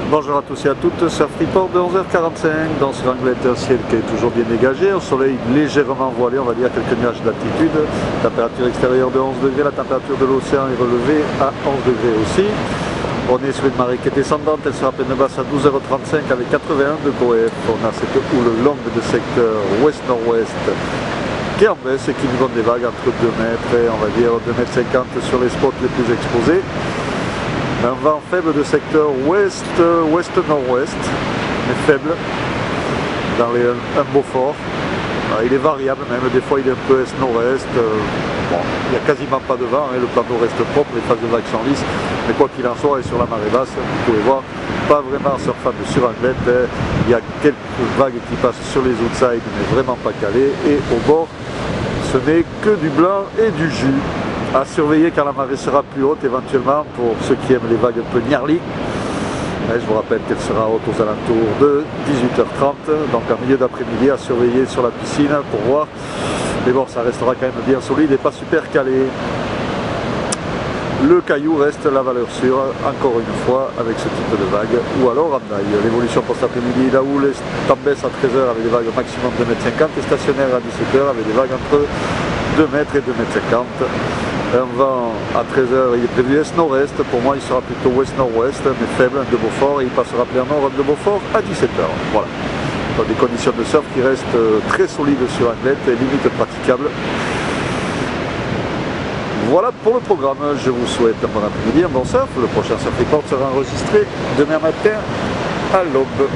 Bonjour à tous et à toutes, Surf Report de 11h45 dans ce Anglette, un ciel qui est toujours bien dégagé, un soleil légèrement voilé, on va dire quelques nuages d'altitude, température extérieure de 11 degrés, la température de l'océan est relevée à 11 degrés aussi. On est sur une marée qui est descendante, elle sera à peine basse à 12h35 avec 81 de coef. On a cette houle longue de secteur ouest-nord-ouest qui est en baisse et qui nous donne des vagues entre 2 mètres et on va dire 2,50 m sur les spots les plus exposés. Un vent faible de secteur ouest-nord-ouest, mais faible, dans un Beaufort. Il est variable même, des fois il est un peu est-nord-est. Bon, il n'y a quasiment pas de vent, le plan d'eau reste propre, les phases de vagues sont lisses, mais quoi qu'il en soit, et sur la marée basse, vous pouvez voir, pas vraiment surfable sur Anglette, il y a quelques vagues qui passent sur les outsides, mais vraiment pas calées, et au bord, ce n'est que du blanc et du jus. À surveiller quand la marée sera plus haute éventuellement pour ceux qui aiment les vagues un peu gnarly. Je vous rappelle qu'elle sera haute aux alentours de 18h30, donc en milieu d'après-midi à surveiller sur la piscine pour voir. Mais bon, ça restera quand même bien solide et pas super calé. Le caillou reste la valeur sûre, encore une fois, avec ce type de vague, ou alors en daille. L'évolution post-après-midi, la houle est en baisse à 13h avec des vagues maximum de 2,50 m et stationnaire à 17h avec des vagues entre 2 mètres et 2,50 m. Un vent à 13h, il est prévu est-nord-est, pour moi il sera plutôt ouest-nord-ouest, mais faible de Beaufort, et il passera plein nord de Beaufort à 17h. Voilà. Donc, des conditions de surf qui restent très solides sur Anglette et limite praticables. Voilà pour le programme, je vous souhaite un bon après-midi, un bon surf. Le prochain Surf Report sera enregistré demain matin à l'aube.